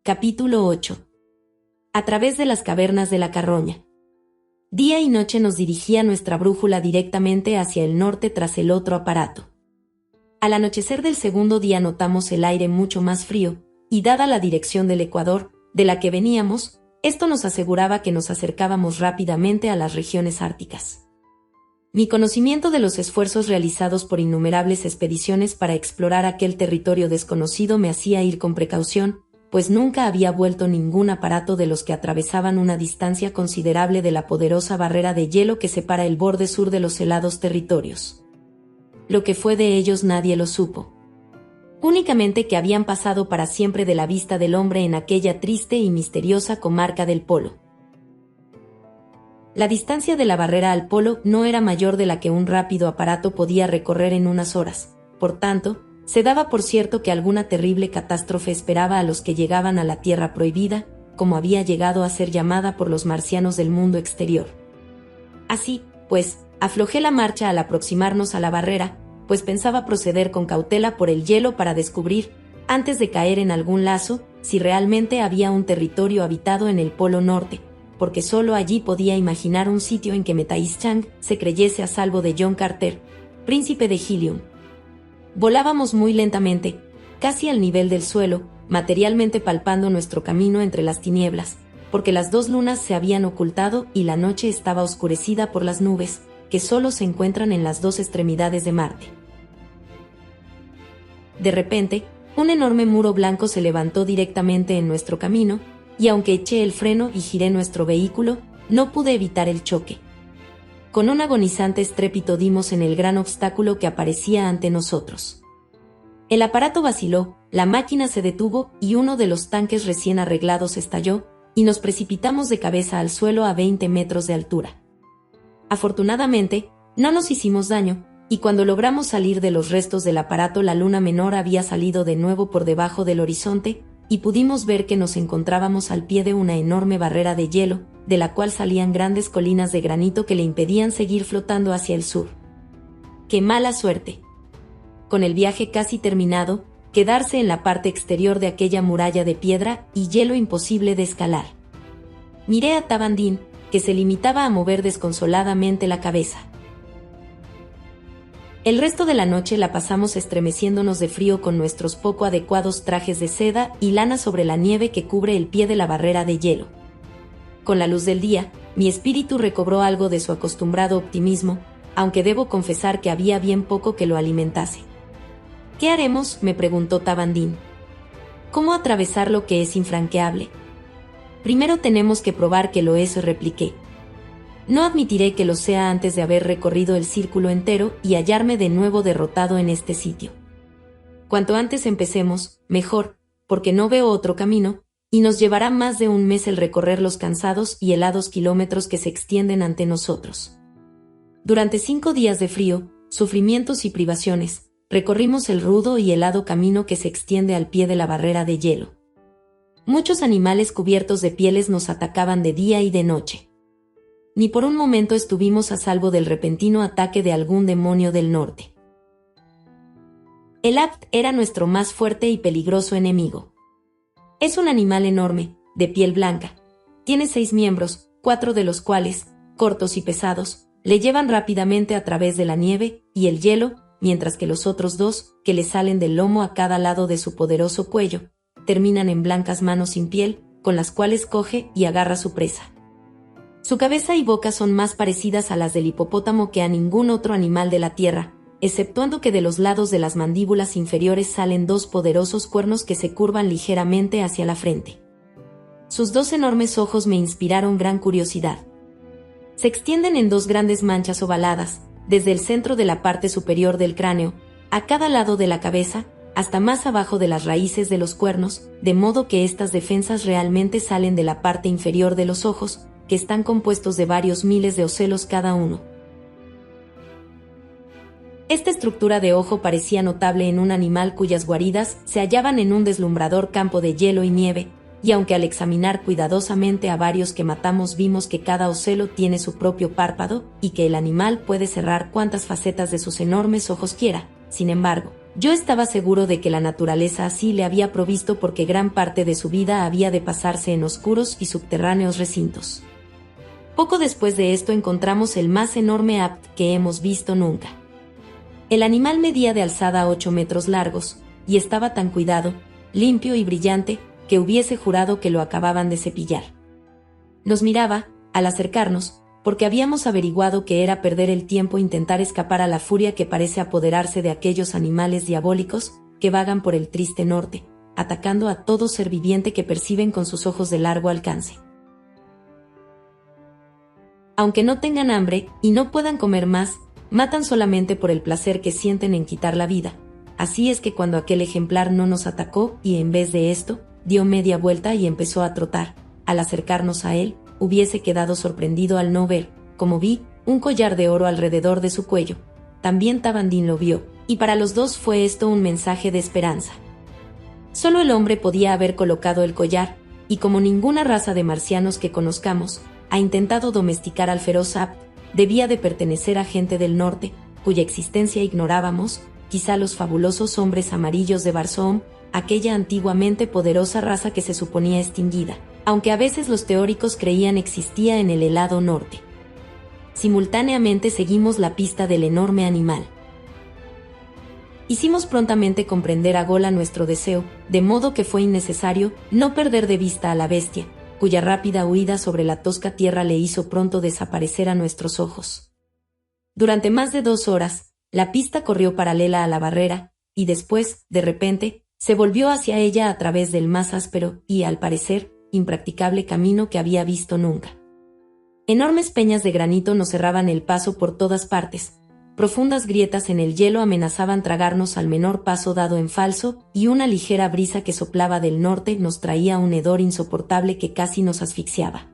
Capítulo 8. A través de las cavernas de la Carroña. Día y noche nos dirigía nuestra brújula directamente hacia el norte tras el otro aparato. Al anochecer del segundo día notamos el aire mucho más frío, y dada la dirección del Ecuador, de la que veníamos, esto nos aseguraba que nos acercábamos rápidamente a las regiones árticas. Mi conocimiento de los esfuerzos realizados por innumerables expediciones para explorar aquel territorio desconocido me hacía ir con precaución, pues nunca había vuelto ningún aparato de los que atravesaban una distancia considerable de la poderosa barrera de hielo que separa el borde sur de los helados territorios. Lo que fue de ellos nadie lo supo. Únicamente que habían pasado para siempre de la vista del hombre en aquella triste y misteriosa comarca del Polo. La distancia de la barrera al Polo no era mayor de la que un rápido aparato podía recorrer en unas horas, por tanto, se daba por cierto que alguna terrible catástrofe esperaba a los que llegaban a la Tierra Prohibida, como había llegado a ser llamada por los marcianos del mundo exterior. Así, pues, aflojé la marcha al aproximarnos a la barrera, pues pensaba proceder con cautela por el hielo para descubrir, antes de caer en algún lazo, si realmente había un territorio habitado en el Polo Norte, porque solo allí podía imaginar un sitio en que Metaixchang se creyese a salvo de John Carter, príncipe de Helium. Volábamos muy lentamente, casi al nivel del suelo, materialmente palpando nuestro camino entre las tinieblas, porque las dos lunas se habían ocultado y la noche estaba oscurecida por las nubes, que solo se encuentran en las dos extremidades de Marte. De repente, un enorme muro blanco se levantó directamente en nuestro camino, y aunque eché el freno y giré nuestro vehículo, no pude evitar el choque. Con un agonizante estrépito dimos en el gran obstáculo que aparecía ante nosotros. El aparato vaciló, la máquina se detuvo y uno de los tanques recién arreglados estalló, y nos precipitamos de cabeza al suelo a 20 metros de altura. Afortunadamente, no nos hicimos daño, y cuando logramos salir de los restos del aparato la luna menor había salido de nuevo por debajo del horizonte, y pudimos ver que nos encontrábamos al pie de una enorme barrera de hielo, de la cual salían grandes colinas de granito que le impedían seguir flotando hacia el sur. ¡Qué mala suerte! Con el viaje casi terminado, quedarse en la parte exterior de aquella muralla de piedra y hielo imposible de escalar. Miré a Tabandín, que se limitaba a mover desconsoladamente la cabeza. El resto de la noche la pasamos estremeciéndonos de frío con nuestros poco adecuados trajes de seda y lana sobre la nieve que cubre el pie de la barrera de hielo. Con la luz del día, mi espíritu recobró algo de su acostumbrado optimismo, aunque debo confesar que había bien poco que lo alimentase. ¿Qué haremos?, me preguntó Tabandín. ¿Cómo atravesar lo que es infranqueable? Primero tenemos que probar que lo es, repliqué. No admitiré que lo sea antes de haber recorrido el círculo entero y hallarme de nuevo derrotado en este sitio. Cuanto antes empecemos, mejor, porque no veo otro camino, y nos llevará más de un mes el recorrer los cansados y helados kilómetros que se extienden ante nosotros. Durante 5 días de frío, sufrimientos y privaciones, recorrimos el rudo y helado camino que se extiende al pie de la barrera de hielo. Muchos animales cubiertos de pieles nos atacaban de día y de noche. Ni por un momento estuvimos a salvo del repentino ataque de algún demonio del norte. El Apt era nuestro más fuerte y peligroso enemigo. Es un animal enorme, de piel blanca. Tiene 6 miembros, 4 de los cuales, cortos y pesados, le llevan rápidamente a través de la nieve y el hielo, mientras que los otros 2, que le salen del lomo a cada lado de su poderoso cuello, terminan en blancas manos sin piel, con las cuales coge y agarra su presa. Su cabeza y boca son más parecidas a las del hipopótamo que a ningún otro animal de la tierra, exceptuando que de los lados de las mandíbulas inferiores salen 2 poderosos cuernos que se curvan ligeramente hacia la frente. Sus 2 enormes ojos me inspiraron gran curiosidad. Se extienden en 2 grandes manchas ovaladas, desde el centro de la parte superior del cráneo, a cada lado de la cabeza, hasta más abajo de las raíces de los cuernos, de modo que estas defensas realmente salen de la parte inferior de los ojos, que están compuestos de varios miles de ocelos cada uno. Esta estructura de ojo parecía notable en un animal cuyas guaridas se hallaban en un deslumbrador campo de hielo y nieve, y aunque al examinar cuidadosamente a varios que matamos vimos que cada ocelo tiene su propio párpado y que el animal puede cerrar cuantas facetas de sus enormes ojos quiera, sin embargo, Yo estaba seguro de que la naturaleza así le había provisto porque gran parte de su vida había de pasarse en oscuros y subterráneos recintos. Poco después de esto encontramos el más enorme apt que hemos visto nunca. El animal medía de alzada 8 metros largos, y estaba tan cuidado, limpio y brillante, que hubiese jurado que lo acababan de cepillar. Nos miraba, al acercarnos, porque habíamos averiguado que era perder el tiempo intentar escapar a la furia que parece apoderarse de aquellos animales diabólicos que vagan por el triste norte, atacando a todo ser viviente que perciben con sus ojos de largo alcance. Aunque no tengan hambre y no puedan comer más, matan solamente por el placer que sienten en quitar la vida. Así es que cuando aquel ejemplar no nos atacó y en vez de esto, dio media vuelta y empezó a trotar, al acercarnos a él, hubiese quedado sorprendido al no ver, como vi, un collar de oro alrededor de su cuello. También Tabandín lo vio, y para los dos fue esto un mensaje de esperanza. Solo el hombre podía haber colocado el collar, y como ninguna raza de marcianos que conozcamos ha intentado domesticar al feroz apt, debía de pertenecer a gente del norte, cuya existencia ignorábamos, quizá los fabulosos hombres amarillos de Barsoom, aquella antiguamente poderosa raza que se suponía extinguida, aunque a veces los teóricos creían existía en el helado norte. Simultáneamente seguimos la pista del enorme animal. Hicimos prontamente comprender a Gola nuestro deseo, de modo que fue innecesario no perder de vista a la bestia, cuya rápida huida sobre la tosca tierra le hizo pronto desaparecer a nuestros ojos. Durante más de 2 horas, la pista corrió paralela a la barrera, y después, de repente, se volvió hacia ella a través del más áspero y, al parecer, impracticable camino que había visto nunca. Enormes peñas de granito nos cerraban el paso por todas partes, profundas grietas en el hielo amenazaban tragarnos al menor paso dado en falso, y una ligera brisa que soplaba del norte nos traía un hedor insoportable que casi nos asfixiaba.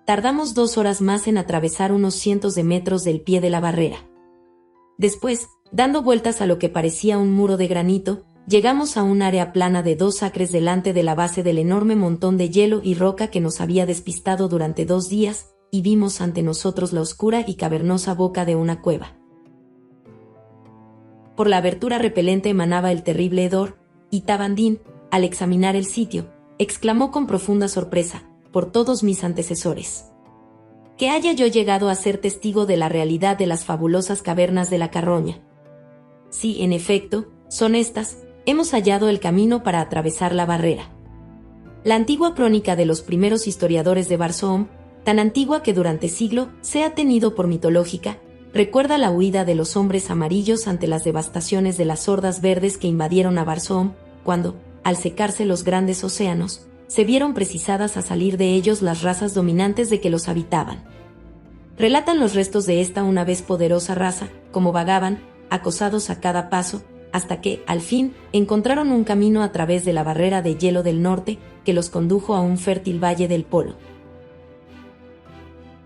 Tardamos 2 horas más en atravesar unos cientos de metros del pie de la barrera. Después, dando vueltas a lo que parecía un muro de granito, llegamos a un área plana de 2 acres delante de la base del enorme montón de hielo y roca que nos había despistado durante 2 días, y vimos ante nosotros la oscura y cavernosa boca de una cueva. Por la abertura repelente emanaba el terrible hedor, y Tabandín, al examinar el sitio, exclamó con profunda sorpresa, por todos mis antecesores, que haya yo llegado a ser testigo de la realidad de las fabulosas cavernas de la Carroña. Sí, en efecto, son estas, hemos hallado el camino para atravesar la barrera. La antigua crónica de los primeros historiadores de Barsoom, tan antigua que durante siglo se ha tenido por mitológica, recuerda la huida de los hombres amarillos ante las devastaciones de las hordas verdes que invadieron a Barsoom, cuando, al secarse los grandes océanos, se vieron precisadas a salir de ellos las razas dominantes de que los habitaban. Relatan los restos de esta una vez poderosa raza, como vagaban, acosados a cada paso, hasta que, al fin, encontraron un camino a través de la barrera de hielo del norte, que los condujo a un fértil valle del polo.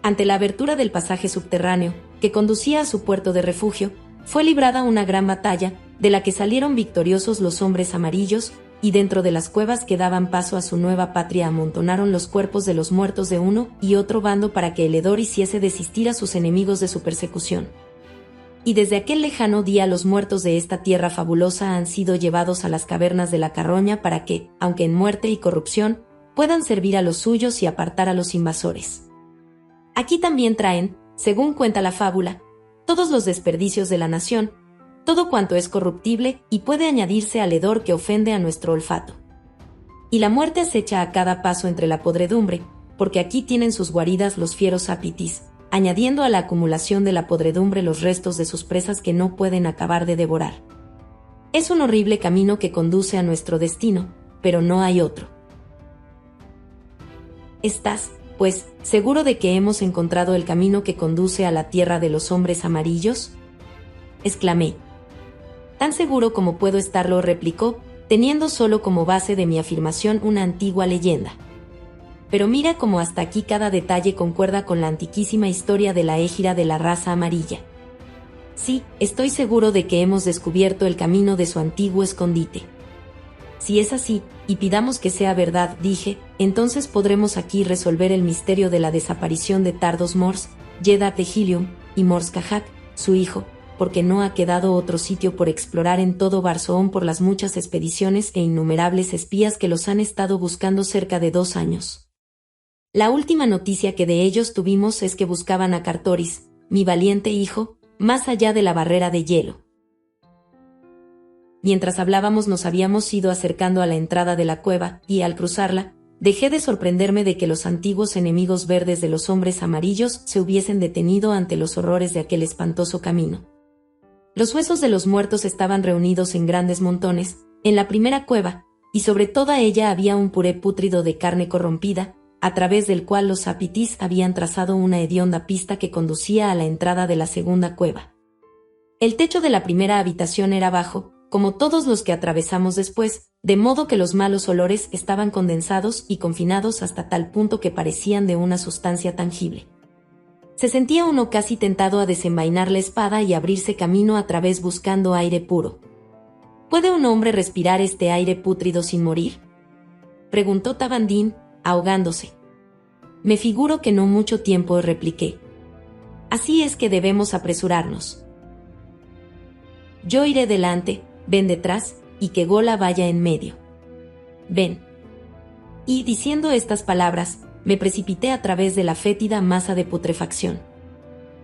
Ante la abertura del pasaje subterráneo, que conducía a su puerto de refugio, fue librada una gran batalla, de la que salieron victoriosos los hombres amarillos, y dentro de las cuevas que daban paso a su nueva patria amontonaron los cuerpos de los muertos de uno y otro bando para que el hedor hiciese desistir a sus enemigos de su persecución. Y desde aquel lejano día los muertos de esta tierra fabulosa han sido llevados a las cavernas de la Carroña para que, aunque en muerte y corrupción, puedan servir a los suyos y apartar a los invasores. Aquí también traen, según cuenta la fábula, todos los desperdicios de la nación, todo cuanto es corruptible y puede añadirse al hedor que ofende a nuestro olfato. Y la muerte acecha a cada paso entre la podredumbre, porque aquí tienen sus guaridas los fieros apitis, añadiendo a la acumulación de la podredumbre los restos de sus presas que no pueden acabar de devorar. Es un horrible camino que conduce a nuestro destino, pero no hay otro. ¿Estás, pues, seguro de que hemos encontrado el camino que conduce a la tierra de los hombres amarillos?, exclamé. Tan seguro como puedo estarlo, replicó, teniendo solo como base de mi afirmación una antigua leyenda. Pero mira cómo hasta aquí cada detalle concuerda con la antiquísima historia de la égira de la raza amarilla. Sí, estoy seguro de que hemos descubierto el camino de su antiguo escondite. Si es así, y pidamos que sea verdad, dije, entonces podremos aquí resolver el misterio de la desaparición de Tardos Mors, Jeddah de Helium, y Mors Kajak, su hijo, porque no ha quedado otro sitio por explorar en todo Barsoom por las muchas expediciones e innumerables espías que los han estado buscando cerca de 2 años. La última noticia que de ellos tuvimos es que buscaban a Cartoris, mi valiente hijo, más allá de la barrera de hielo. Mientras hablábamos nos habíamos ido acercando a la entrada de la cueva, y al cruzarla, dejé de sorprenderme de que los antiguos enemigos verdes de los hombres amarillos se hubiesen detenido ante los horrores de aquel espantoso camino. Los huesos de los muertos estaban reunidos en grandes montones, en la primera cueva, y sobre toda ella había un puré pútrido de carne corrompida, a través del cual los apitis habían trazado una hedionda pista que conducía a la entrada de la segunda cueva. El techo de la primera habitación era bajo, como todos los que atravesamos después, de modo que los malos olores estaban condensados y confinados hasta tal punto que parecían de una sustancia tangible. Se sentía uno casi tentado a desenvainar la espada y abrirse camino a través buscando aire puro. ¿Puede un hombre respirar este aire pútrido sin morir?, preguntó Tabandín, ahogándose. Me figuro que no mucho tiempo, repliqué. Así es que debemos apresurarnos. Yo iré delante, ven detrás, y que Gola vaya en medio. Ven. Y diciendo estas palabras, me precipité a través de la fétida masa de putrefacción.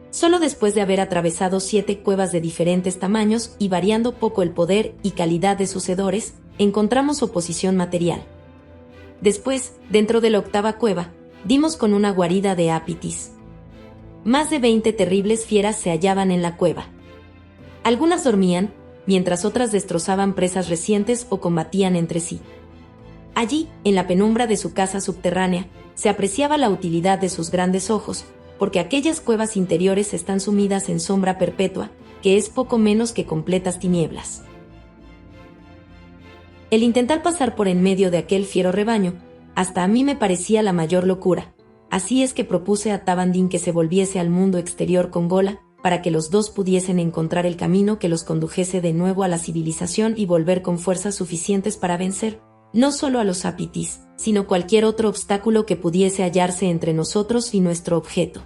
Solo después de haber atravesado 7 cuevas de diferentes tamaños y variando poco el poder y calidad de sus hedores, encontramos oposición material. Después, dentro de la 8ª cueva, dimos con una guarida de apitis. Más de 20 terribles fieras se hallaban en la cueva. Algunas dormían, mientras otras destrozaban presas recientes o combatían entre sí. Allí, en la penumbra de su casa subterránea, se apreciaba la utilidad de sus grandes ojos, porque aquellas cuevas interiores están sumidas en sombra perpetua, que es poco menos que completas tinieblas. El intentar pasar por en medio de aquel fiero rebaño, hasta a mí me parecía la mayor locura, así es que propuse a Tabandín que se volviese al mundo exterior con Gola, para que los dos pudiesen encontrar el camino que los condujese de nuevo a la civilización y volver con fuerzas suficientes para vencer, no solo a los apitis, sino cualquier otro obstáculo que pudiese hallarse entre nosotros y nuestro objeto.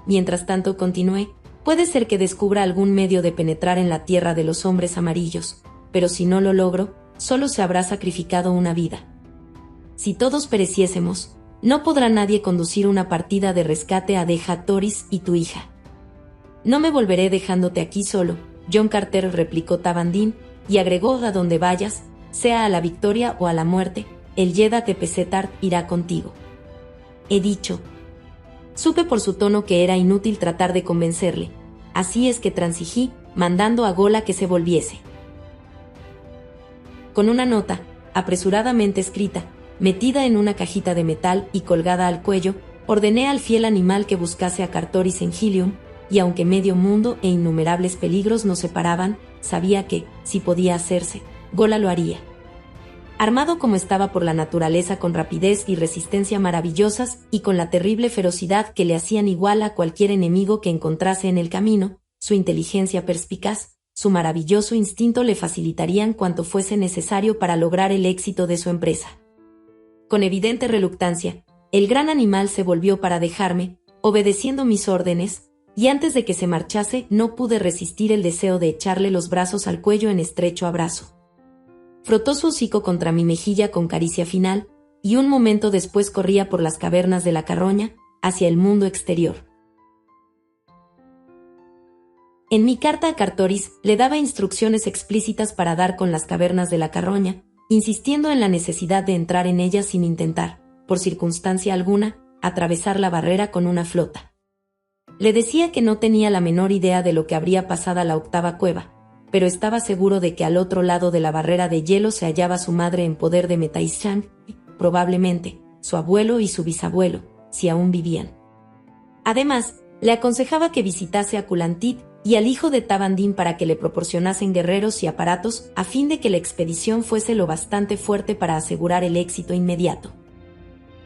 Mientras tanto continué, puede ser que descubra algún medio de penetrar en la tierra de los hombres amarillos, pero si no lo logro, solo se habrá sacrificado una vida. Si todos pereciésemos, no podrá nadie conducir una partida de rescate a Deja Toris y tu hija. No me volveré dejándote aquí solo, John Carter, replicó Tabandín, y agregó: a donde vayas, sea a la victoria o a la muerte, el Jedha Tepesetar irá contigo. He dicho. Supe por su tono que era inútil tratar de convencerle, así es que transigí, mandando a Gola que se volviese. Con una nota, apresuradamente escrita, metida en una cajita de metal y colgada al cuello, ordené al fiel animal que buscase a Cartoris en Helium, y aunque medio mundo e innumerables peligros nos separaban, sabía que, si podía hacerse, Gola lo haría. Armado como estaba por la naturaleza con rapidez y resistencia maravillosas y con la terrible ferocidad que le hacían igual a cualquier enemigo que encontrase en el camino, su inteligencia perspicaz, su maravilloso instinto le facilitarían cuanto fuese necesario para lograr el éxito de su empresa. Con evidente reluctancia, el gran animal se volvió para dejarme, obedeciendo mis órdenes, y antes de que se marchase no pude resistir el deseo de echarle los brazos al cuello en estrecho abrazo. Frotó su hocico contra mi mejilla con caricia final, y un momento después corría por las cavernas de la carroña, hacia el mundo exterior. En mi carta a Cartoris le daba instrucciones explícitas para dar con las cavernas de la carroña, insistiendo en la necesidad de entrar en ellas sin intentar, por circunstancia alguna, atravesar la barrera con una flota. Le decía que no tenía la menor idea de lo que habría pasado a la 8ª cueva, pero estaba seguro de que al otro lado de la barrera de hielo se hallaba su madre en poder de Metaishan, y, probablemente, su abuelo y su bisabuelo, si aún vivían. Además, le aconsejaba que visitase a Kulantit y al hijo de Tabandín para que le proporcionasen guerreros y aparatos a fin de que la expedición fuese lo bastante fuerte para asegurar el éxito inmediato.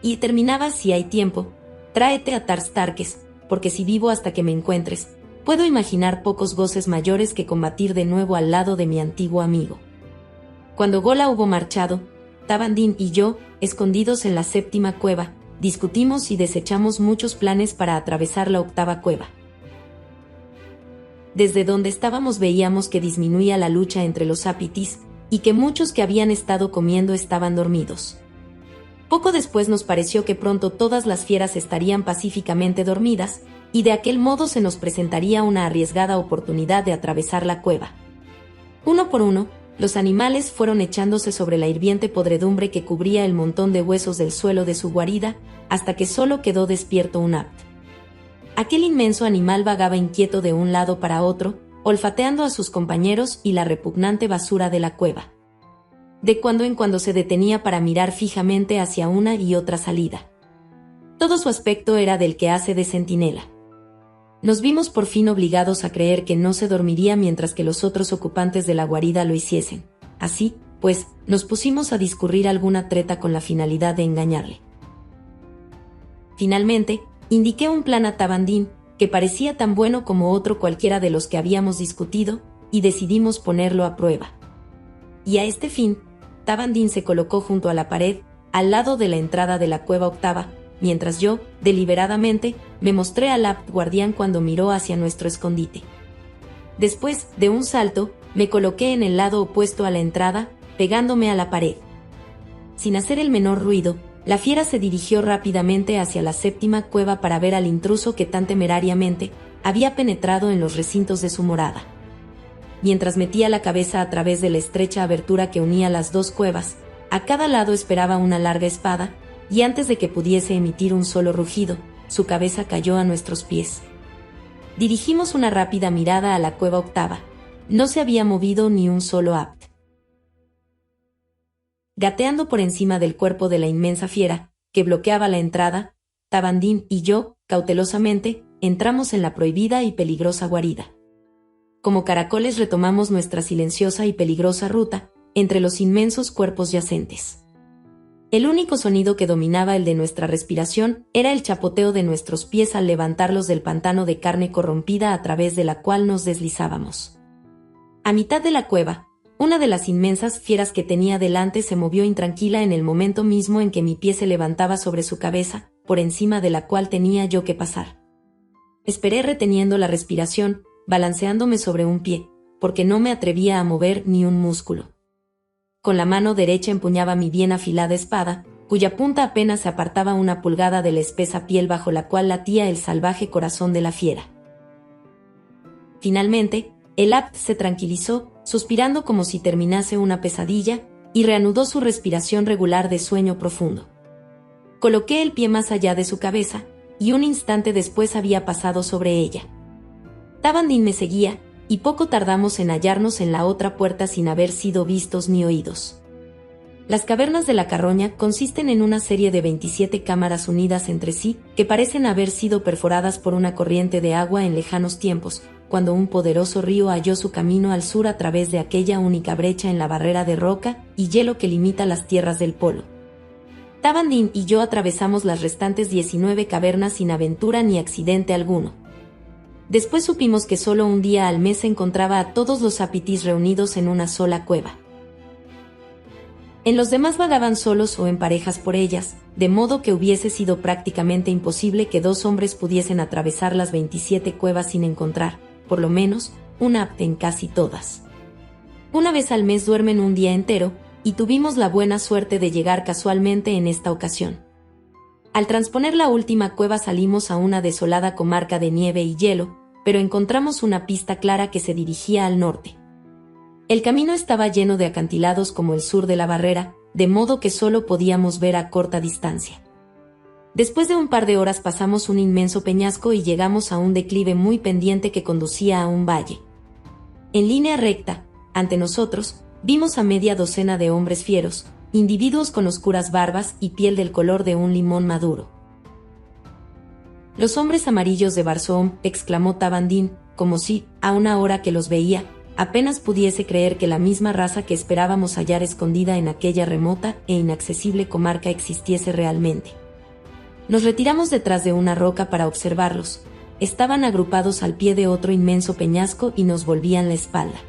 Y terminaba: si hay tiempo, tráete a Tarstarkes, porque si vivo hasta que me encuentres, puedo imaginar pocos goces mayores que combatir de nuevo al lado de mi antiguo amigo. Cuando Gola hubo marchado, Tabandín y yo, escondidos en la 7ª cueva, discutimos y desechamos muchos planes para atravesar la 8ª cueva. Desde donde estábamos veíamos que disminuía la lucha entre los apitis, y que muchos que habían estado comiendo estaban dormidos. Poco después nos pareció que pronto todas las fieras estarían pacíficamente dormidas, y de aquel modo se nos presentaría una arriesgada oportunidad de atravesar la cueva. Uno por uno, los animales fueron echándose sobre la hirviente podredumbre que cubría el montón de huesos del suelo de su guarida, hasta que solo quedó despierto un apt. Aquel inmenso animal vagaba inquieto de un lado para otro, olfateando a sus compañeros y la repugnante basura de la cueva. De cuando en cuando se detenía para mirar fijamente hacia una y otra salida. Todo su aspecto era del que hace de centinela. Nos vimos por fin obligados a creer que no se dormiría mientras que los otros ocupantes de la guarida lo hiciesen. Así, pues, nos pusimos a discurrir alguna treta con la finalidad de engañarle. Finalmente, indiqué un plan a Tabandín, que parecía tan bueno como otro cualquiera de los que habíamos discutido, y decidimos ponerlo a prueba. Y a este fin, Tabandín se colocó junto a la pared, al lado de la entrada de la cueva octava, mientras yo, deliberadamente, me mostré al apt guardián cuando miró hacia nuestro escondite. Después, de un salto, me coloqué en el lado opuesto a la entrada, pegándome a la pared. Sin hacer el menor ruido, la fiera se dirigió rápidamente hacia la séptima cueva para ver al intruso que tan temerariamente había penetrado en los recintos de su morada. Mientras metía la cabeza a través de la estrecha abertura que unía las dos cuevas, a cada lado esperaba una larga espada, y antes de que pudiese emitir un solo rugido, su cabeza cayó a nuestros pies. Dirigimos una rápida mirada a la cueva octava. No se había movido ni un solo apt. Gateando por encima del cuerpo de la inmensa fiera, que bloqueaba la entrada, Tabandín y yo, cautelosamente, entramos en la prohibida y peligrosa guarida. Como caracoles retomamos nuestra silenciosa y peligrosa ruta, entre los inmensos cuerpos yacentes. El único sonido que dominaba el de nuestra respiración era el chapoteo de nuestros pies al levantarlos del pantano de carne corrompida a través de la cual nos deslizábamos. A mitad de la cueva, una de las inmensas fieras que tenía delante se movió intranquila en el momento mismo en que mi pie se levantaba sobre su cabeza, por encima de la cual tenía yo que pasar. Esperé reteniendo la respiración, balanceándome sobre un pie, porque no me atrevía a mover ni un músculo. Con la mano derecha empuñaba mi bien afilada espada, cuya punta apenas se apartaba una pulgada de la espesa piel bajo la cual latía el salvaje corazón de la fiera. Finalmente, el apt se tranquilizó, suspirando como si terminase una pesadilla, y reanudó su respiración regular de sueño profundo. Coloqué el pie más allá de su cabeza, y un instante después había pasado sobre ella. Tabandín me seguía, y poco tardamos en hallarnos en la otra puerta sin haber sido vistos ni oídos. Las cavernas de la Carroña consisten en una serie de 27 cámaras unidas entre sí, que parecen haber sido perforadas por una corriente de agua en lejanos tiempos, cuando un poderoso río halló su camino al sur a través de aquella única brecha en la barrera de roca y hielo que limita las tierras del polo. Tabandín y yo atravesamos las restantes 19 cavernas sin aventura ni accidente alguno. Después supimos que solo un día al mes se encontraba a todos los apitis reunidos en una sola cueva. En los demás vagaban solos o en parejas por ellas, de modo que hubiese sido prácticamente imposible que dos hombres pudiesen atravesar las 27 cuevas sin encontrar, por lo menos, un apt en casi todas. Una vez al mes duermen un día entero, y tuvimos la buena suerte de llegar casualmente en esta ocasión. Al transponer la última cueva salimos a una desolada comarca de nieve y hielo, pero encontramos una pista clara que se dirigía al norte. El camino estaba lleno de acantilados como el sur de la barrera, de modo que solo podíamos ver a corta distancia. Después de un par de horas pasamos un inmenso peñasco y llegamos a un declive muy pendiente que conducía a un valle. En línea recta, ante nosotros, vimos a media docena de hombres fieros, individuos con oscuras barbas y piel del color de un limón maduro. «Los hombres amarillos de Barsoom», exclamó Tabandín, como si, a una hora que los veía, apenas pudiese creer que la misma raza que esperábamos hallar escondida en aquella remota e inaccesible comarca existiese realmente. Nos retiramos detrás de una roca para observarlos. Estaban agrupados al pie de otro inmenso peñasco y nos volvían la espalda.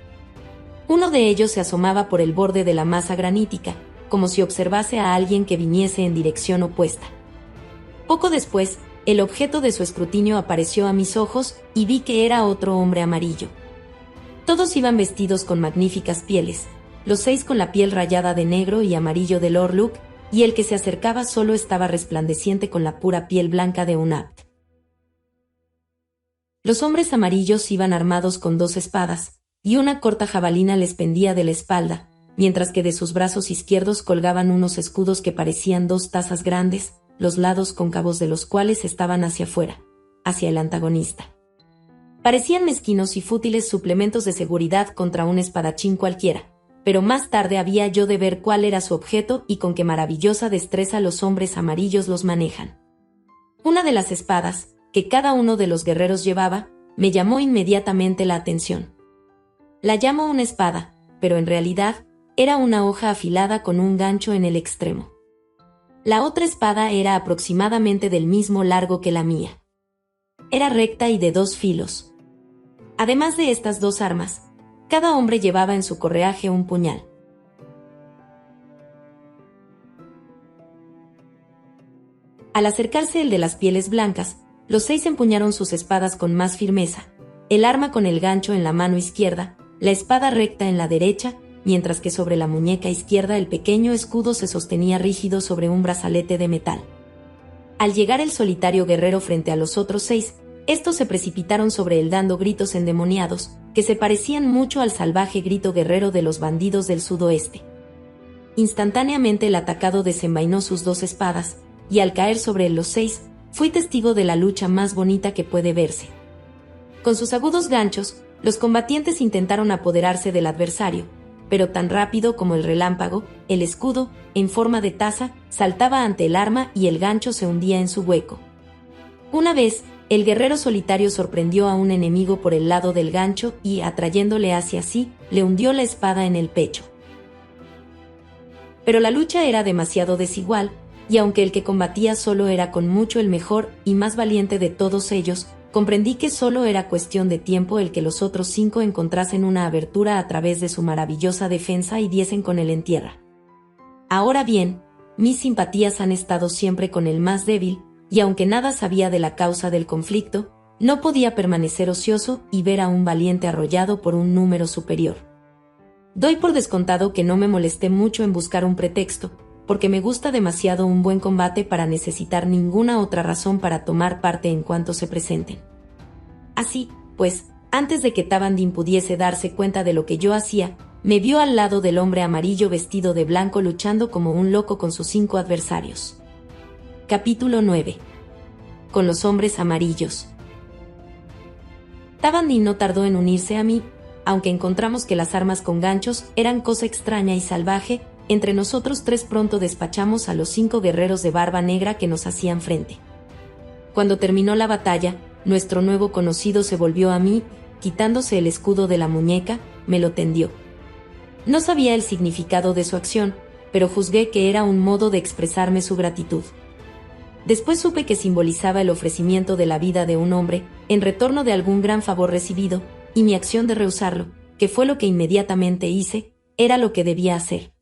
Uno de ellos se asomaba por el borde de la masa granítica, como si observase a alguien que viniese en dirección opuesta. Poco después, el objeto de su escrutinio apareció a mis ojos y vi que era otro hombre amarillo. Todos iban vestidos con magníficas pieles, los 6 con la piel rayada de negro y amarillo del Orluk, y el que se acercaba solo estaba resplandeciente con la pura piel blanca de un Abt. Los hombres amarillos iban armados con 2 espadas, y una corta jabalina les pendía de la espalda, mientras que de sus brazos izquierdos colgaban unos escudos que parecían 2 tazas grandes, los lados cóncavos de los cuales estaban hacia afuera, hacia el antagonista. Parecían mezquinos y fútiles suplementos de seguridad contra un espadachín cualquiera, pero más tarde había yo de ver cuál era su objeto y con qué maravillosa destreza los hombres amarillos los manejan. Una de las espadas, que cada uno de los guerreros llevaba, me llamó inmediatamente la atención. La llamo una espada, pero en realidad era una hoja afilada con un gancho en el extremo. La otra espada era aproximadamente del mismo largo que la mía. Era recta y de 2 filos. Además de estas 2 armas, cada hombre llevaba en su correaje un puñal. Al acercarse el de las pieles blancas, los 6 empuñaron sus espadas con más firmeza, el arma con el gancho en la mano izquierda, la espada recta en la derecha, mientras que sobre la muñeca izquierda el pequeño escudo se sostenía rígido sobre un brazalete de metal. Al llegar el solitario guerrero frente a los otros 6, estos se precipitaron sobre él dando gritos endemoniados, que se parecían mucho al salvaje grito guerrero de los bandidos del sudoeste. Instantáneamente el atacado desenvainó sus 2 espadas, y al caer sobre él los 6, fui testigo de la lucha más bonita que puede verse. Con sus agudos ganchos, los combatientes intentaron apoderarse del adversario, pero tan rápido como el relámpago, el escudo, en forma de taza, saltaba ante el arma y el gancho se hundía en su hueco. Una vez, el guerrero solitario sorprendió a un enemigo por el lado del gancho y, atrayéndole hacia sí, le hundió la espada en el pecho. Pero la lucha era demasiado desigual, y aunque el que combatía solo era con mucho el mejor y más valiente de todos ellos, comprendí que solo era cuestión de tiempo el que los otros 5 encontrasen una abertura a través de su maravillosa defensa y diesen con él en tierra. Ahora bien, mis simpatías han estado siempre con el más débil, y aunque nada sabía de la causa del conflicto, no podía permanecer ocioso y ver a un valiente arrollado por un número superior. Doy por descontado que no me molesté mucho en buscar un pretexto, porque me gusta demasiado un buen combate para necesitar ninguna otra razón para tomar parte en cuanto se presenten. Así, pues, antes de que Tabandín pudiese darse cuenta de lo que yo hacía, me vio al lado del hombre amarillo vestido de blanco luchando como un loco con sus 5 adversarios. Capítulo 9. Con los hombres amarillos. Tabandín no tardó en unirse a mí, aunque encontramos que las armas con ganchos eran cosa extraña y salvaje. Entre nosotros 3 pronto despachamos a los 5 guerreros de barba negra que nos hacían frente. Cuando terminó la batalla, nuestro nuevo conocido se volvió a mí, quitándose el escudo de la muñeca, me lo tendió. No sabía el significado de su acción, pero juzgué que era un modo de expresarme su gratitud. Después supe que simbolizaba el ofrecimiento de la vida de un hombre, en retorno de algún gran favor recibido, y mi acción de rehusarlo, que fue lo que inmediatamente hice, era lo que debía hacer.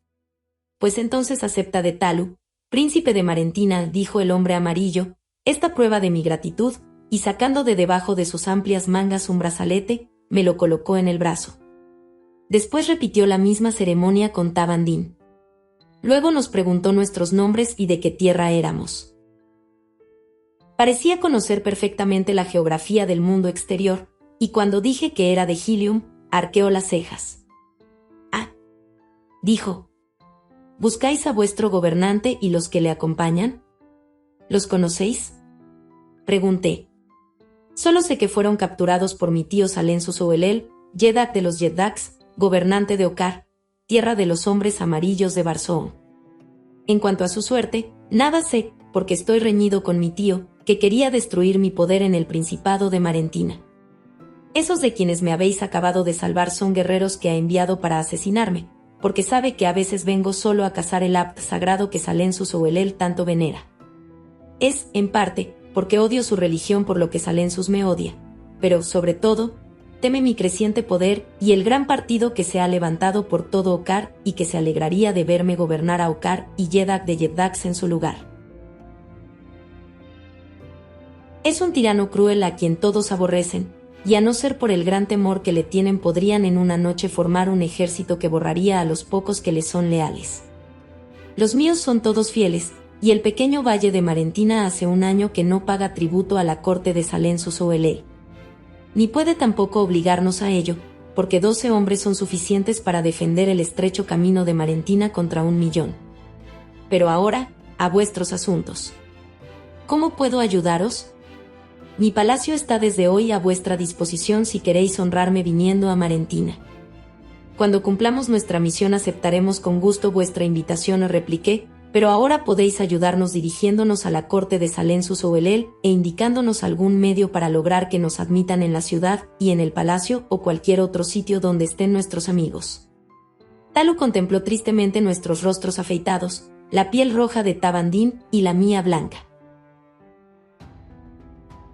Pues entonces acepta de Talu, príncipe de Marentina, dijo el hombre amarillo, esta prueba de mi gratitud, y sacando de debajo de sus amplias mangas un brazalete, me lo colocó en el brazo. Después repitió la misma ceremonia con Tabandín. Luego nos preguntó nuestros nombres y de qué tierra éramos. Parecía conocer perfectamente la geografía del mundo exterior, y cuando dije que era de Helium, arqueó las cejas. «Ah», dijo, «¿buscáis a vuestro gobernante y los que le acompañan? ¿Los conocéis?». Pregunté. «Solo sé que fueron capturados por mi tío Salensu-Soelel, Yedak de los Yedaks, gobernante de Okar, tierra de los hombres amarillos de Barzoon. En cuanto a su suerte, nada sé, porque estoy reñido con mi tío, que quería destruir mi poder en el Principado de Marentina. Esos de quienes me habéis acabado de salvar son guerreros que ha enviado para asesinarme, porque sabe que a veces vengo solo a cazar el Abt sagrado que Salensu-Soelel tanto venera. Es, en parte, porque odio su religión por lo que Salensus me odia, pero, sobre todo, teme mi creciente poder y el gran partido que se ha levantado por todo Okar y que se alegraría de verme gobernar a Okar y Yedak de Yedaks en su lugar». Es un tirano cruel a quien todos aborrecen, y a no ser por el gran temor que le tienen podrían en una noche formar un ejército que borraría a los pocos que le son leales. Los míos son todos fieles, y el pequeño valle de Marentina hace un año que no paga tributo a la corte de Salensus-Oelel. Ni puede tampoco obligarnos a ello, porque 12 hombres son suficientes para defender el estrecho camino de Marentina contra 1.000.000. Pero ahora, a vuestros asuntos. ¿Cómo puedo ayudaros? Mi palacio está desde hoy a vuestra disposición si queréis honrarme viniendo a Marentina. Cuando cumplamos nuestra misión aceptaremos con gusto vuestra invitación, repliqué, pero ahora podéis ayudarnos dirigiéndonos a la corte de Salensus-Oelel e indicándonos algún medio para lograr que nos admitan en la ciudad y en el palacio o cualquier otro sitio donde estén nuestros amigos. Talu contempló tristemente nuestros rostros afeitados, la piel roja de Tabandín y la mía blanca.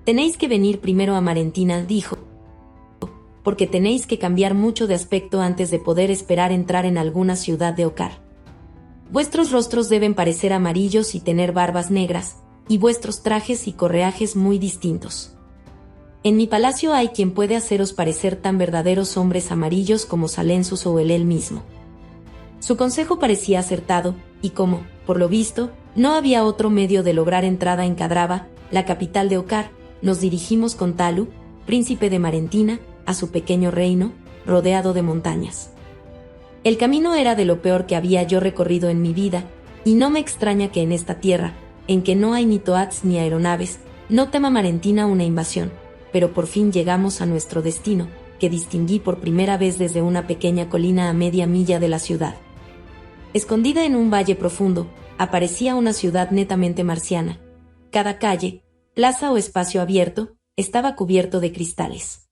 Tenéis que venir primero a Marentina, dijo, porque tenéis que cambiar mucho de aspecto antes de poder esperar entrar en alguna ciudad de Ocar. Vuestros rostros deben parecer amarillos y tener barbas negras, y vuestros trajes y correajes muy distintos. En mi palacio hay quien puede haceros parecer tan verdaderos hombres amarillos como Salensus-Oelel mismo. Su consejo parecía acertado, y como, por lo visto, no había otro medio de lograr entrada en Cadraba, la capital de Ocar, nos dirigimos con Talu, príncipe de Marentina, a su pequeño reino, rodeado de montañas. El camino era de lo peor que había yo recorrido en mi vida, y no me extraña que en esta tierra, en que no hay ni toats ni aeronaves, no tema Marentina una invasión, pero por fin llegamos a nuestro destino, que distinguí por primera vez desde una pequeña colina a media milla de la ciudad. Escondida en un valle profundo, aparecía una ciudad netamente marciana. Cada calle, plaza o espacio abierto, estaba cubierto de cristales.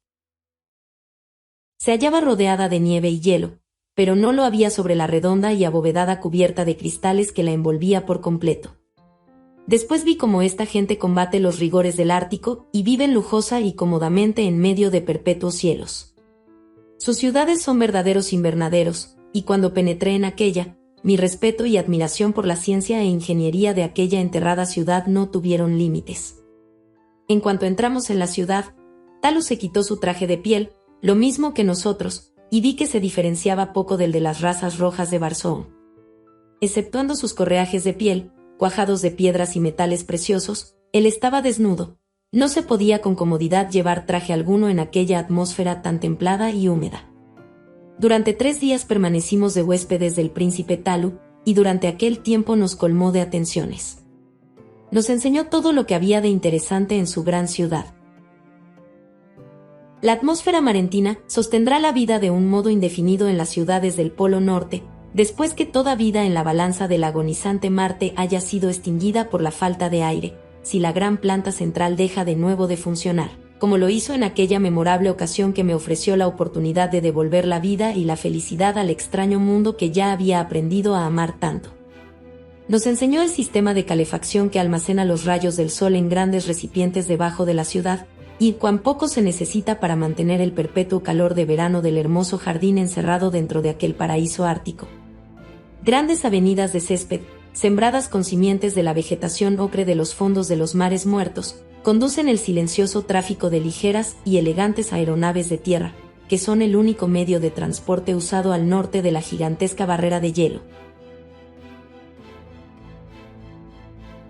Se hallaba rodeada de nieve y hielo, pero no lo había sobre la redonda y abovedada cubierta de cristales que la envolvía por completo. Después vi cómo esta gente combate los rigores del Ártico y viven lujosa y cómodamente en medio de perpetuos cielos. Sus ciudades son verdaderos invernaderos, y cuando penetré en aquella, mi respeto y admiración por la ciencia e ingeniería de aquella enterrada ciudad no tuvieron límites. En cuanto entramos en la ciudad, Talu se quitó su traje de piel, lo mismo que nosotros, y vi que se diferenciaba poco del de las razas rojas de Barsoom. Exceptuando sus correajes de piel, cuajados de piedras y metales preciosos, él estaba desnudo. No se podía con comodidad llevar traje alguno en aquella atmósfera tan templada y húmeda. Durante 3 días permanecimos de huéspedes del príncipe Talu, y durante aquel tiempo nos colmó de atenciones. Nos enseñó todo lo que había de interesante en su gran ciudad. La atmósfera marentina sostendrá la vida de un modo indefinido en las ciudades del Polo Norte, después que toda vida en la balanza del agonizante Marte haya sido extinguida por la falta de aire, si la gran planta central deja de nuevo de funcionar, como lo hizo en aquella memorable ocasión que me ofreció la oportunidad de devolver la vida y la felicidad al extraño mundo que ya había aprendido a amar tanto. Nos enseñó el sistema de calefacción que almacena los rayos del sol en grandes recipientes debajo de la ciudad, y cuán poco se necesita para mantener el perpetuo calor de verano del hermoso jardín encerrado dentro de aquel paraíso ártico. Grandes avenidas de césped, sembradas con simientes de la vegetación ocre de los fondos de los mares muertos, conducen el silencioso tráfico de ligeras y elegantes aeronaves de tierra, que son el único medio de transporte usado al norte de la gigantesca barrera de hielo.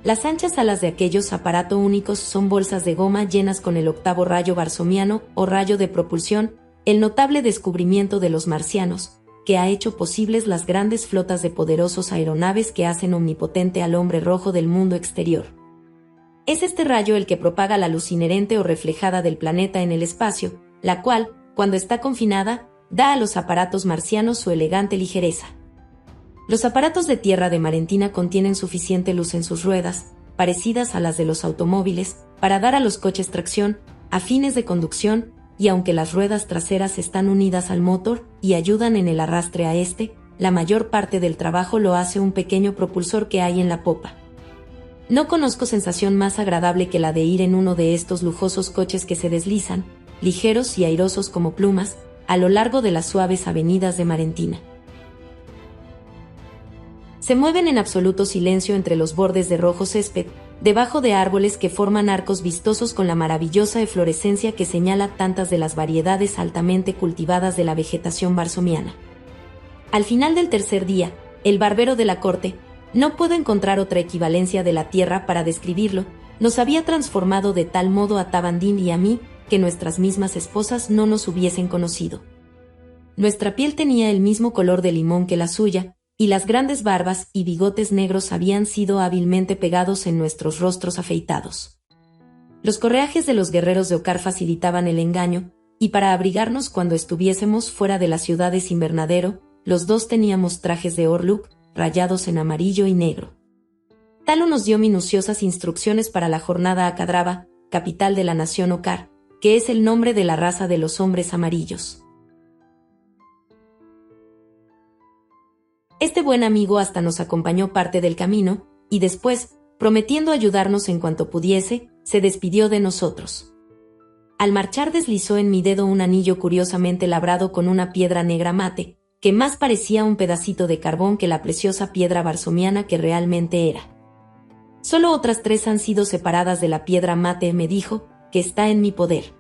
Las anchas alas de aquellos aparatos únicos son bolsas de goma llenas con el 8º rayo barsomiano o rayo de propulsión, el notable descubrimiento de los marcianos, que ha hecho posibles las grandes flotas de poderosos aeronaves que hacen omnipotente al hombre rojo del mundo exterior. Es este rayo el que propaga la luz inherente o reflejada del planeta en el espacio, la cual, cuando está confinada, da a los aparatos marcianos su elegante ligereza. Los aparatos de tierra de Marentina contienen suficiente luz en sus ruedas, parecidas a las de los automóviles, para dar a los coches tracción, a fines de conducción, y aunque las ruedas traseras están unidas al motor y ayudan en el arrastre a este, la mayor parte del trabajo lo hace un pequeño propulsor que hay en la popa. No conozco sensación más agradable que la de ir en uno de estos lujosos coches que se deslizan, ligeros y airosos como plumas, a lo largo de las suaves avenidas de Marentina. Se mueven en absoluto silencio entre los bordes de rojo césped, debajo de árboles que forman arcos vistosos con la maravillosa eflorescencia que señala tantas de las variedades altamente cultivadas de la vegetación varsomiana. Al final del tercer día, el barbero de la corte, no puedo encontrar otra equivalencia de la tierra para describirlo, nos había transformado de tal modo a Tabandín y a mí, que nuestras mismas esposas no nos hubiesen conocido. Nuestra piel tenía el mismo color de limón que la suya, y las grandes barbas y bigotes negros habían sido hábilmente pegados en nuestros rostros afeitados. Los correajes de los guerreros de Ocar facilitaban el engaño, y para abrigarnos cuando estuviésemos fuera de las ciudades invernadero, los dos teníamos trajes de Orluk, rayados en amarillo y negro. Talo nos dio minuciosas instrucciones para la jornada a Cadraba, capital de la nación Ocar, que es el nombre de la raza de los hombres amarillos. Este buen amigo hasta nos acompañó parte del camino, y después, prometiendo ayudarnos en cuanto pudiese, se despidió de nosotros. Al marchar deslizó en mi dedo un anillo curiosamente labrado con una piedra negra mate, que más parecía un pedacito de carbón que la preciosa piedra varsomiana que realmente era. Solo otras 3 han sido separadas de la piedra mate, me dijo, que está en mi poder.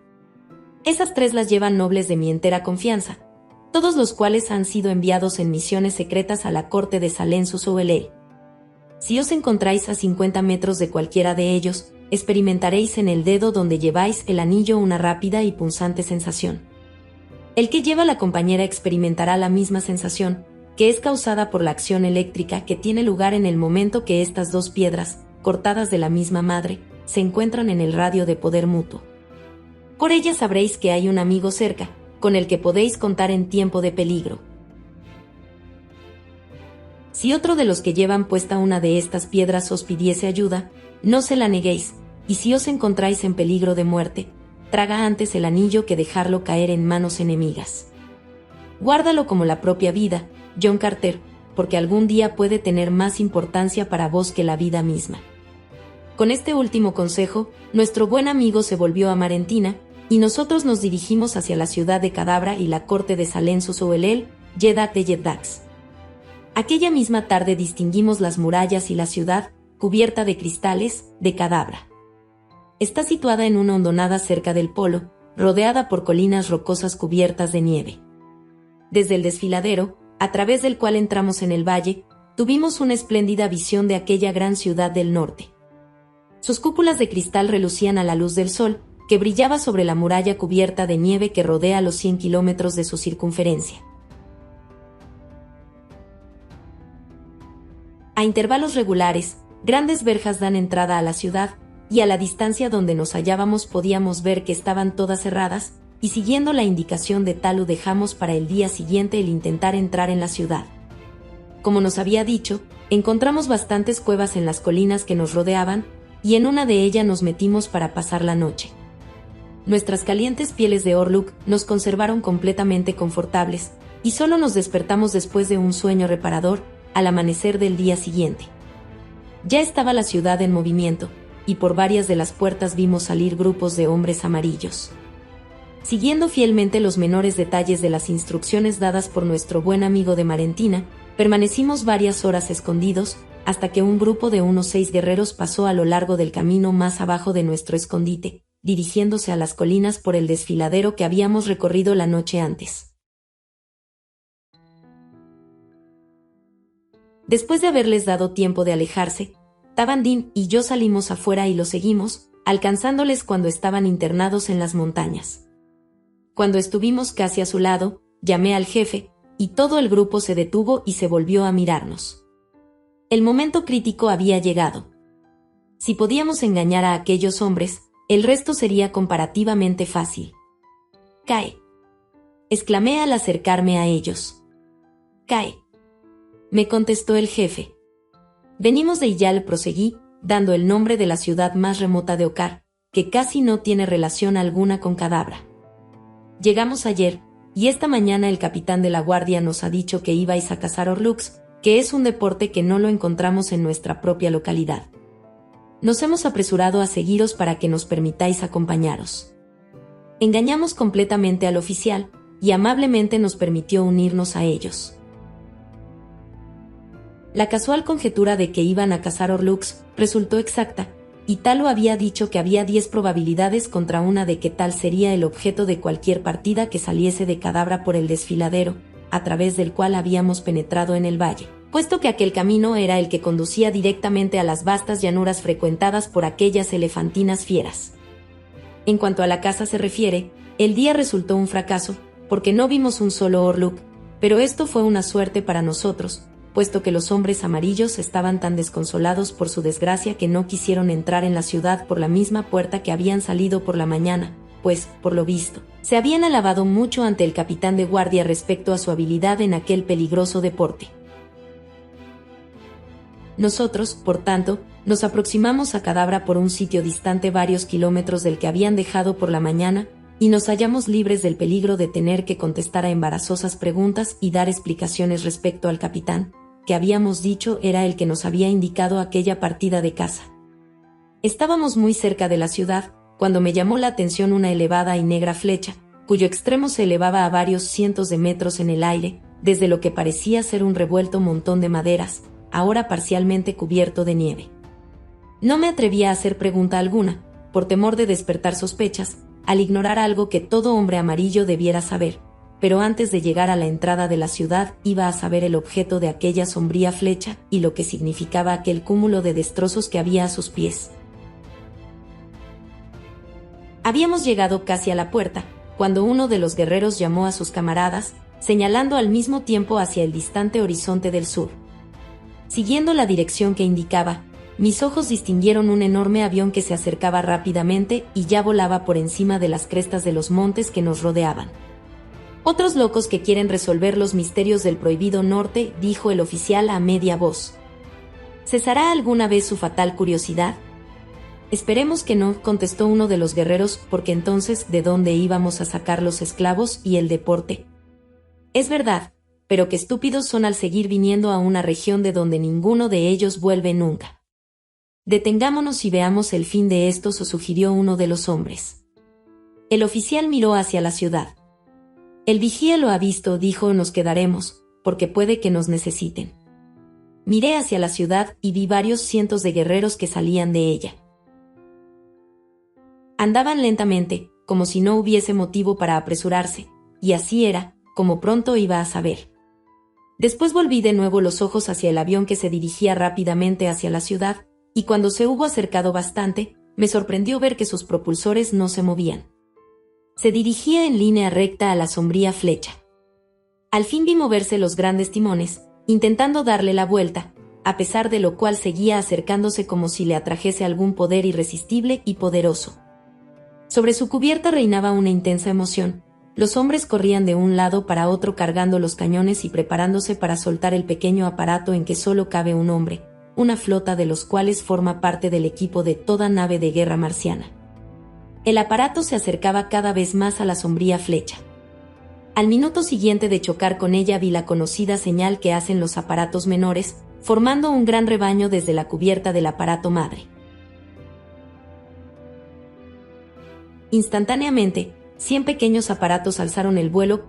Esas 3 las llevan nobles de mi entera confianza, todos los cuales han sido enviados en misiones secretas a la corte de Salensu-Soelel. Si os encontráis a 50 metros de cualquiera de ellos, experimentaréis en el dedo donde lleváis el anillo una rápida y punzante sensación. El que lleva la compañera experimentará la misma sensación, que es causada por la acción eléctrica que tiene lugar en el momento que estas 2 piedras, cortadas de la misma madre, se encuentran en el radio de poder mutuo. Por ella sabréis que hay un amigo cerca, con el que podéis contar en tiempo de peligro. Si otro de los que llevan puesta una de estas piedras os pidiese ayuda, no se la neguéis, y si os encontráis en peligro de muerte, traga antes el anillo que dejarlo caer en manos enemigas. Guárdalo como la propia vida, John Carter, porque algún día puede tener más importancia para vos que la vida misma. Con este último consejo, nuestro buen amigo se volvió a Marentina, y nosotros nos dirigimos hacia la ciudad de Cadabra y la corte de Salensu-Soelel, Yedak de Yeddax. Aquella misma tarde distinguimos las murallas y la ciudad, cubierta de cristales, de Cadabra. Está situada en una hondonada cerca del polo, rodeada por colinas rocosas cubiertas de nieve. Desde el desfiladero, a través del cual entramos en el valle, tuvimos una espléndida visión de aquella gran ciudad del norte. Sus cúpulas de cristal relucían a la luz del sol, que brillaba sobre la muralla cubierta de nieve que rodea los 100 kilómetros de su circunferencia. A intervalos regulares, grandes verjas dan entrada a la ciudad, y a la distancia donde nos hallábamos podíamos ver que estaban todas cerradas, y siguiendo la indicación de Talu dejamos para el día siguiente el intentar entrar en la ciudad. Como nos había dicho, encontramos bastantes cuevas en las colinas que nos rodeaban, y en una de ellas nos metimos para pasar la noche. Nuestras calientes pieles de Orluk nos conservaron completamente confortables, y solo nos despertamos después de un sueño reparador, al amanecer del día siguiente. Ya estaba la ciudad en movimiento, y por varias de las puertas vimos salir grupos de hombres amarillos. Siguiendo fielmente los menores detalles de las instrucciones dadas por nuestro buen amigo de Marentina, permanecimos varias horas escondidos, hasta que un grupo de unos 6 guerreros pasó a lo largo del camino más abajo de nuestro escondite, dirigiéndose a las colinas por el desfiladero que habíamos recorrido la noche antes. Después de haberles dado tiempo de alejarse, Tabandín y yo salimos afuera y los seguimos, alcanzándoles cuando estaban internados en las montañas. Cuando estuvimos casi a su lado, llamé al jefe, y todo el grupo se detuvo y se volvió a mirarnos. El momento crítico había llegado. Si podíamos engañar a aquellos hombres, el resto sería comparativamente fácil. «Cae», exclamé al acercarme a ellos. «Cae», me contestó el jefe. «Venimos de Iyal», proseguí, dando el nombre de la ciudad más remota de Ocar, que casi no tiene relación alguna con Cadabra. «Llegamos ayer, y esta mañana el capitán de la guardia nos ha dicho que ibais a cazar Orluks, que es un deporte que no lo encontramos en nuestra propia localidad. Nos hemos apresurado a seguiros para que nos permitáis acompañaros». Engañamos completamente al oficial, y amablemente nos permitió unirnos a ellos. La casual conjetura de que iban a cazar Orluks resultó exacta, y Talo había dicho que había 10 probabilidades contra una de que tal sería el objeto de cualquier partida que saliese de Cadabra por el desfiladero, a través del cual habíamos penetrado en el valle, puesto que aquel camino era el que conducía directamente a las vastas llanuras frecuentadas por aquellas elefantinas fieras. En cuanto a la caza se refiere, el día resultó un fracaso, porque no vimos un solo Orluk, pero esto fue una suerte para nosotros, puesto que los hombres amarillos estaban tan desconsolados por su desgracia que no quisieron entrar en la ciudad por la misma puerta que habían salido por la mañana, pues, por lo visto, se habían alabado mucho ante el capitán de guardia respecto a su habilidad en aquel peligroso deporte. Nosotros, por tanto, nos aproximamos a Cadabra por un sitio distante varios kilómetros del que habían dejado por la mañana, y nos hallamos libres del peligro de tener que contestar a embarazosas preguntas y dar explicaciones respecto al capitán, que habíamos dicho era el que nos había indicado aquella partida de caza. Estábamos muy cerca de la ciudad, cuando me llamó la atención una elevada y negra flecha, cuyo extremo se elevaba a varios cientos de metros en el aire, desde lo que parecía ser un revuelto montón de maderas, ahora parcialmente cubierto de nieve. No me atrevía a hacer pregunta alguna, por temor de despertar sospechas, al ignorar algo que todo hombre amarillo debiera saber, pero antes de llegar a la entrada de la ciudad iba a saber el objeto de aquella sombría flecha y lo que significaba aquel cúmulo de destrozos que había a sus pies. Habíamos llegado casi a la puerta, cuando uno de los guerreros llamó a sus camaradas, señalando al mismo tiempo hacia el distante horizonte del sur. Siguiendo la dirección que indicaba, mis ojos distinguieron un enorme avión que se acercaba rápidamente y ya volaba por encima de las crestas de los montes que nos rodeaban. «Otros locos que quieren resolver los misterios del prohibido norte», dijo el oficial a media voz. «¿Cesará alguna vez su fatal curiosidad?» «Esperemos que no», contestó uno de los guerreros, porque entonces, ¿de dónde íbamos a sacar los esclavos y el deporte? Es verdad, pero qué estúpidos son al seguir viniendo a una región de donde ninguno de ellos vuelve nunca. «Detengámonos y veamos el fin de estos», sugirió uno de los hombres. El oficial miró hacia la ciudad. «El vigía lo ha visto», dijo, «nos quedaremos, porque puede que nos necesiten». Miré hacia la ciudad y vi varios cientos de guerreros que salían de ella. Andaban lentamente, como si no hubiese motivo para apresurarse, y así era, como pronto iba a saber. Después volví de nuevo los ojos hacia el avión que se dirigía rápidamente hacia la ciudad, y cuando se hubo acercado bastante, me sorprendió ver que sus propulsores no se movían. Se dirigía en línea recta a la sombría flecha. Al fin vi moverse los grandes timones, intentando darle la vuelta, a pesar de lo cual seguía acercándose como si le atrajese algún poder irresistible y poderoso. Sobre su cubierta reinaba una intensa emoción. Los hombres corrían de un lado para otro cargando los cañones y preparándose para soltar el pequeño aparato en que solo cabe un hombre, una flota de los cuales forma parte del equipo de toda nave de guerra marciana. El aparato se acercaba cada vez más a la sombría flecha. Al minuto siguiente de chocar con ella vi la conocida señal que hacen los aparatos menores, formando un gran rebaño desde la cubierta del aparato madre. Instantáneamente, 100 pequeños aparatos alzaron el vuelo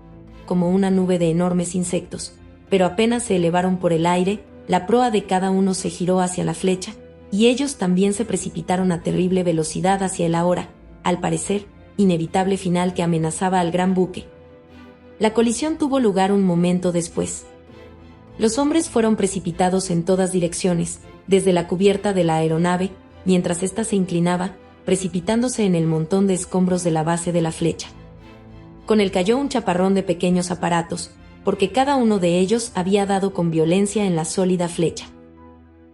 como una nube de enormes insectos, pero apenas se elevaron por el aire, la proa de cada uno se giró hacia la flecha, y ellos también se precipitaron a terrible velocidad hacia el ahora, al parecer, inevitable final que amenazaba al gran buque. La colisión tuvo lugar un momento después. Los hombres fueron precipitados en todas direcciones, desde la cubierta de la aeronave, mientras ésta se inclinaba, precipitándose en el montón de escombros de la base de la flecha. Con él cayó un chaparrón de pequeños aparatos, porque cada uno de ellos había dado con violencia en la sólida flecha.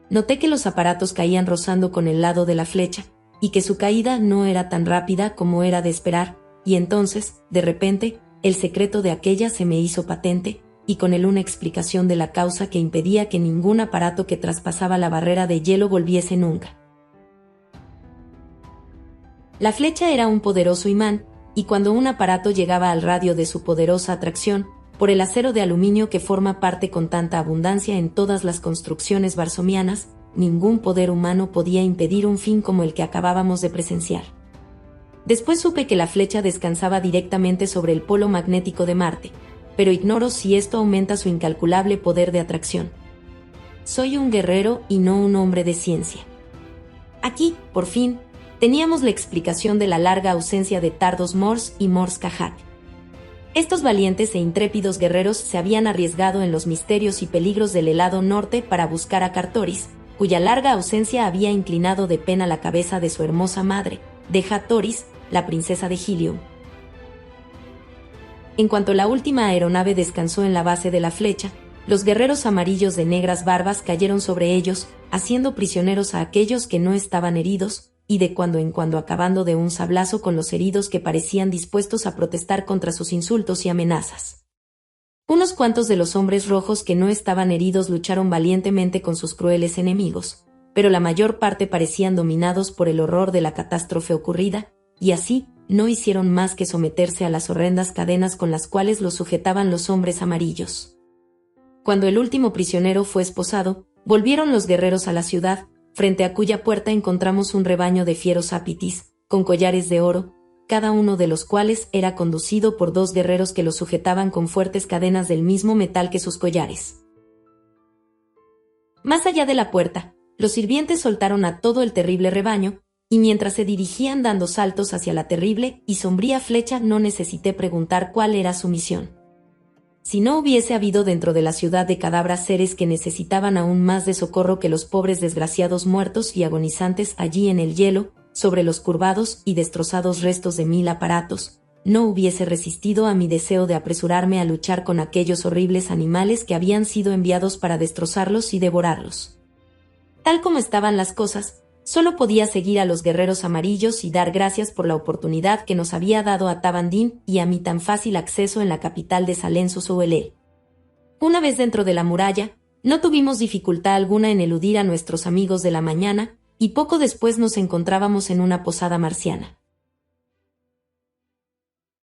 Noté que los aparatos caían rozando con el lado de la flecha, y que su caída no era tan rápida como era de esperar, y entonces, de repente, el secreto de aquella se me hizo patente, y con él una explicación de la causa que impedía que ningún aparato que traspasaba la barrera de hielo volviese nunca. La flecha era un poderoso imán, y cuando un aparato llegaba al radio de su poderosa atracción, por el acero de aluminio que forma parte con tanta abundancia en todas las construcciones varsomianas, ningún poder humano podía impedir un fin como el que acabábamos de presenciar. Después supe que la flecha descansaba directamente sobre el polo magnético de Marte, pero ignoro si esto aumenta su incalculable poder de atracción. Soy un guerrero y no un hombre de ciencia. Aquí, por fin, teníamos la explicación de la larga ausencia de Tardos Mors y Mors Kajak. Estos valientes e intrépidos guerreros se habían arriesgado en los misterios y peligros del helado norte para buscar a Cartoris, cuya larga ausencia había inclinado de pena la cabeza de su hermosa madre, de Hatoris, la princesa de Helium. En cuanto la última aeronave descansó en la base de la flecha, los guerreros amarillos de negras barbas cayeron sobre ellos, haciendo prisioneros a aquellos que no estaban heridos, y de cuando en cuando acabando de un sablazo con los heridos que parecían dispuestos a protestar contra sus insultos y amenazas. Unos cuantos de los hombres rojos que no estaban heridos lucharon valientemente con sus crueles enemigos, pero la mayor parte parecían dominados por el horror de la catástrofe ocurrida, y así no hicieron más que someterse a las horrendas cadenas con las cuales los sujetaban los hombres amarillos. Cuando el último prisionero fue esposado, volvieron los guerreros a la ciudad, frente a cuya puerta encontramos un rebaño de fieros apitis, con collares de oro, cada uno de los cuales era conducido por 2 guerreros que los sujetaban con fuertes cadenas del mismo metal que sus collares. Más allá de la puerta, los sirvientes soltaron a todo el terrible rebaño, y mientras se dirigían dando saltos hacia la terrible y sombría flecha no necesité preguntar cuál era su misión. Si no hubiese habido dentro de la ciudad de cadabras seres que necesitaban aún más de socorro que los pobres desgraciados muertos y agonizantes allí en el hielo, sobre los curvados y destrozados restos de 1000 aparatos, no hubiese resistido a mi deseo de apresurarme a luchar con aquellos horribles animales que habían sido enviados para destrozarlos y devorarlos. Tal como estaban las cosas, solo podía seguir a los guerreros amarillos y dar gracias por la oportunidad que nos había dado a Tabandín y a mí tan fácil acceso en la capital de Salenzo-Souelé. Una vez dentro de la muralla, no tuvimos dificultad alguna en eludir a nuestros amigos de la mañana, y poco después nos encontrábamos en una posada marciana.